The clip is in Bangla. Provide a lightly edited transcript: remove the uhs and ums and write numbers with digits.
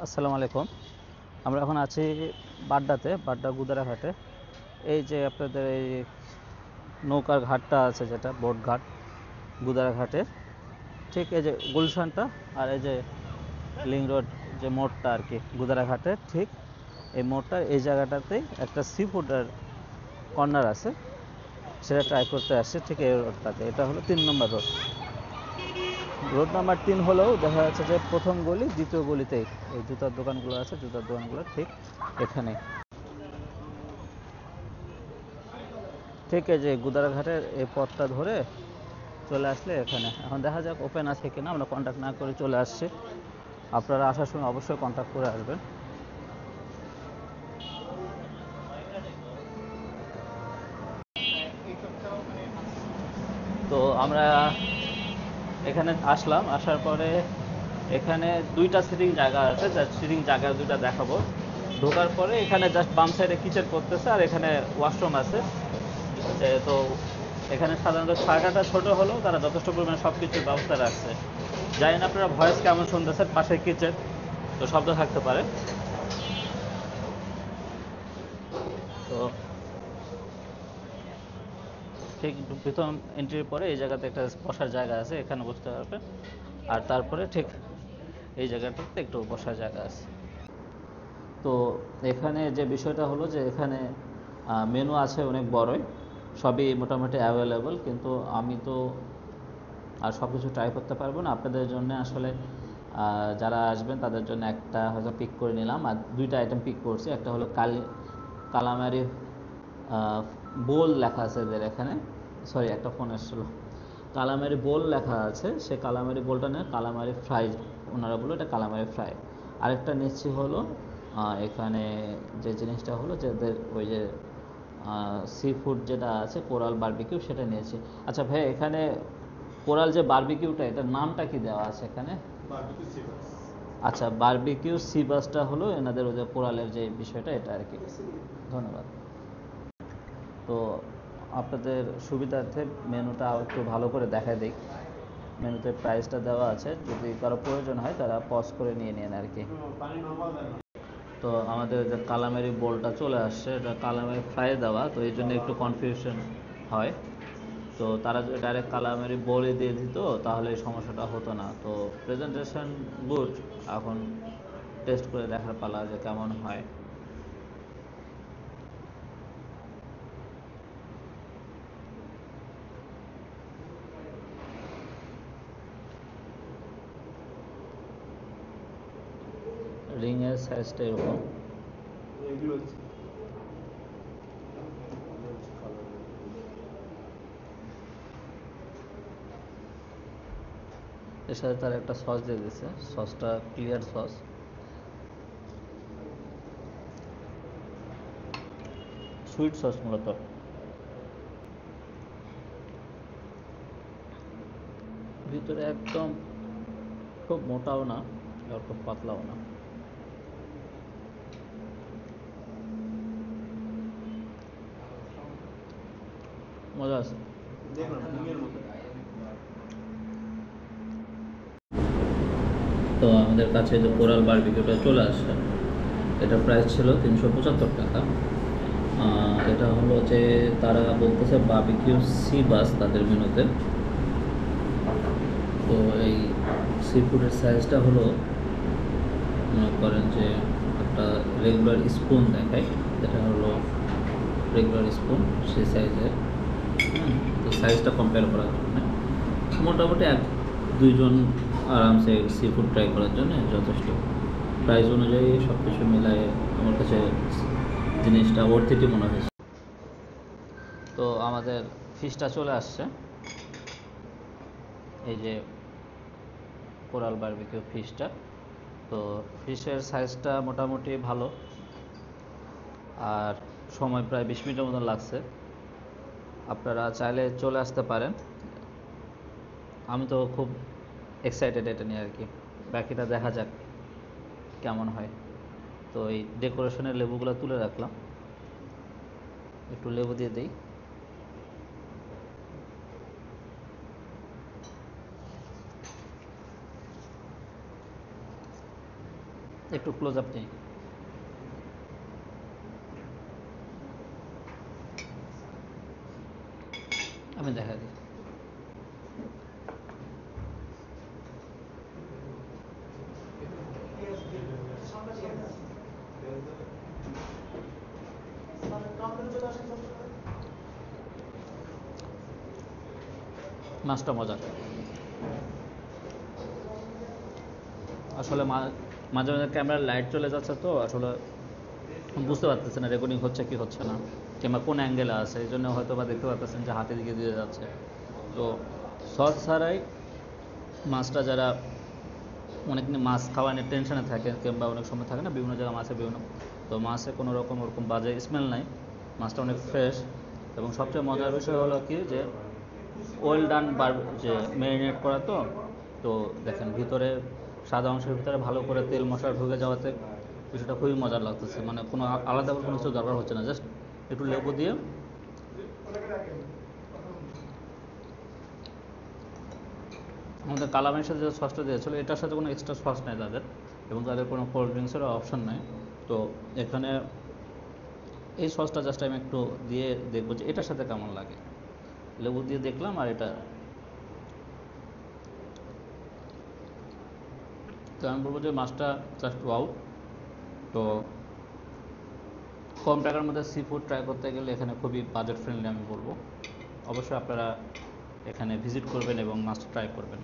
আসসালামু আলাইকুম। আমরা এখন আছি বাড্ডাতে, বাড্ডা গুদারাঘাটে। এই যে আপনাদের এই নৌকার ঘাটটা আছে, যেটা বোট ঘাট গুদারাঘাটের ঠিক এই যে গুলশানটা, আর এই যে লিং রোড যে মোড়টা আর কি গুদারাঘাটের ঠিক এই মোড়টা, এই জায়গাটাতেই একটা সি ফুডের কর্নার আছে, সেটা ট্রাই করতে আসছে ঠিক এই রোডটাতে। এটা হলো 3 নম্বর রোড। রোড নাম্বার 3 হলেও দেখা যাচ্ছে যে প্রথম গলি দ্বিতীয় গলিতেই এই জুতার দোকানগুলো আছে, জুতার দোকানগুলো ঠিক এখানে। ঠিক এই যে গুদারাঘাটের এই পথটা ধরে চলে আসলে এখানে। এখন দেখা যাক ওপেন আছে কিনা, আমরা কন্ট্যাক্ট না করে চলে আসছি। আপনারা আসার সময় অবশ্যই কন্ট্যাক্ট করে আসবেন। তো আমরা এখানে আসলাম, আসার পরে এখানে 2টা সিটিং জায়গা আছে, যা সিটিং জায়গা 2টা দেখাবো। ঢোকার পরে এখানে জাস্ট বাম সাইডে কিচেন করতেছে, আর এখানে ওয়াশরুম আছে। তো এখানে সাধারণত জায়গাটা ছোট হলেও তারা যথেষ্ট পরিমাণে সব কিছুর ব্যবস্থা রাখছে। জানি না আপনারা ভয়েস কেমন শুনতেছেন, পাশে কিচেন তো শব্দ থাকতে পারে। তো ঠিক প্রথম এন্ট্রির পরে এই জায়গাতে একটা বসার জায়গা আছে, এখানে বসতে পারবেন। আর তারপরে ঠিক এই জায়গাটাতে একটু বসার জায়গা আছে। তো এখানে যে বিষয়টা হলো যে এখানে মেনু আছে অনেক বড়ই, সবই মোটামুটি অ্যাভেলেবল, কিন্তু আমি তো আর সব কিছু ট্রাই করতে পারবো না। আপনাদের জন্য আসলে যারা আসবেন তাদের জন্য একটা হয়তো পিক করে নিলাম, আর 2টা আইটেম পিক করছি। একটা হলো কালামারি বোল লেখা আছে এদের এখানে, সরি একটা ফোন এসেছিলো। কালামারি বোল লেখা আছে, সে কালামারি বোলটা নেয় কালামারি ফ্রাই, ওনারা বলো এটা কালামারি ফ্রাই। আরেকটা নিচ্ছি হলো এখানে যে জিনিসটা হলো যে ওই যে সি ফুড যেটা আছে কোরাল বারবিকিউ, সেটা নিয়েছি। আচ্ছা ভাই, এখানে কোরাল যে বারবিকিউটা, এটার নামটা কি দেওয়া আছে এখানে? আচ্ছা, বারবিকিউ সি বাসটা হলো এনাদের ওই যে কোরালের যে বিষয়টা, এটা আর কি। ধন্যবাদ। তো আপনাদের সুবিধার্থে মেনুটা একটু ভালো করে দেখায় দিই। মেনুতে প্রাইসটা দেওয়া আছে, যদি কারো প্রয়োজন হয় তারা পজ করে নিয়ে নেন আর কি। তো আমাদের যে কালামারি বোলটা চলে আসছে, এটা কালামারি ফ্রাই দেওয়া, তো এই জন্য একটু কনফিউশন হয়। তো তারা যদি ডাইরেক্ট কালামারি বোলে দিয়ে দিত তাহলে এই সমস্যাটা হতো না। তো প্রেজেন্টেশন গুড, এখন টেস্ট করে দেখার পালা যে কেমন হয়। রিংয়ের সাইজটা এরকম। এর সাথে তার একটা সস দিয়ে দিচ্ছে, সসটা ক্লিয়ার সস। সুইট সস মূলত। ভিতরে একদম খুব মোটাও না আর খুব পাতলাও না। মজা আছে। তো আমাদের কাছে যে কোরাল বারবিকিউটা চলে আসছে, এটা প্রাইস ছিল 375 টাকা। এটা হলো যে তারা বলতেছে বারবিকিউ সি বাস তাদের মেনুতে। তো এই সি ফুডের সাইজটা হলো, মনে করেন যে একটা রেগুলার স্পুন দেখায়, এটা হলো রেগুলার স্পুন সেই সাইজের। তো সাইজটা কম্পেয়ার করার জন্য মোটামুটি 1-2 জন আরামসে সি ফুড ট্রাই করার জন্য যথেষ্ট। প্রাইস অনুযায়ী সব কিছু মিলায়ে আমার কাছে জিনিসটা ওর্থিটি মনে হয়েছে। তো আমাদের ফিশটা চলে আসছে, এই যে কোরাল বারবিকিউ ফিশটা। তো ফিশের সাইজটা মোটামুটি ভালো, আর সময় প্রায় 20 মিনিটের মতন লাগছে। আপনারা চাইলে চলে আসতে পারেন। আমি তো খুব এক্সাইটেড এটা নিয়ে আর কি, বাকিটা দেখা যাক কেমন হয়। তো এই ডেকোরেশনের লেবুগুলো তুলে রাখলাম, একটু লেবু দিয়ে দিই। একটু ক্লোজ আপ নেই। আমি দেখা দিই। মাছটা মজার। আসলে মাঝে মাঝে ক্যামেরার লাইট চলে যাচ্ছে, তো আসলে বুঝতে পারতেছে না রেকর্ডিং হচ্ছে কি হচ্ছে না, কিংবা কোন অ্যাঙ্গেলে আছে, এই জন্য হয়তো বা দেখতে পাচ্ছেন যে হাতের দিকে দিয়ে যাচ্ছে। তো সস ছাড়াই মাছটা, যারা অনেক মাছ খাওয়া নিয়ে টেনশনে থাকে, কিংবা অনেক সময় থাকে না বিভিন্ন জায়গায় মাছের বিভিন্ন, তো মাছে কোনো রকম ওরকম বাজে স্মেল নাই, মাছটা অনেক ফ্রেশ। এবং সবচেয়ে মজার বিষয় হলো কি যে ওয়েল ডান, যে ম্যারিনেট করা, তো তো দেখেন ভিতরে সাদা অংশের ভিতরে ভালো করে তেল মশলা ঢুকে যাওয়াতে কিছুটা খুবই মজার লাগতেছে। মানে কোনো আলাদা করে কোনো কিছু দরকার হচ্ছে না, জাস্ট একটু লেবু দিয়ে। আমাদের কালামের সাথে যে সসটা দিয়েছিল এটার সাথে কোনো এক্সট্রা সস নেই তাদের, এবং তাদের কোনো কোল্ড ড্রিঙ্কসেরও অপশন নেই। তো এখানে এই সসটা জাস্ট আমি একটু দিয়ে দেখবো যে এটার সাথে কেমন লাগে। লেবু দিয়ে দেখলাম, আর এটা, তো আমি বলবো যে মাছটা জাস্ট ওয়াও। তো কম টাকার মধ্যে সি ফুড ট্রাই করতে গেলে এখানে খুবই বাজেট ফ্রেন্ডলি আমি বলবো। অবশ্যই আপনারা এখানে ভিজিট করবেন এবং মাছটা ট্রাই করবেন।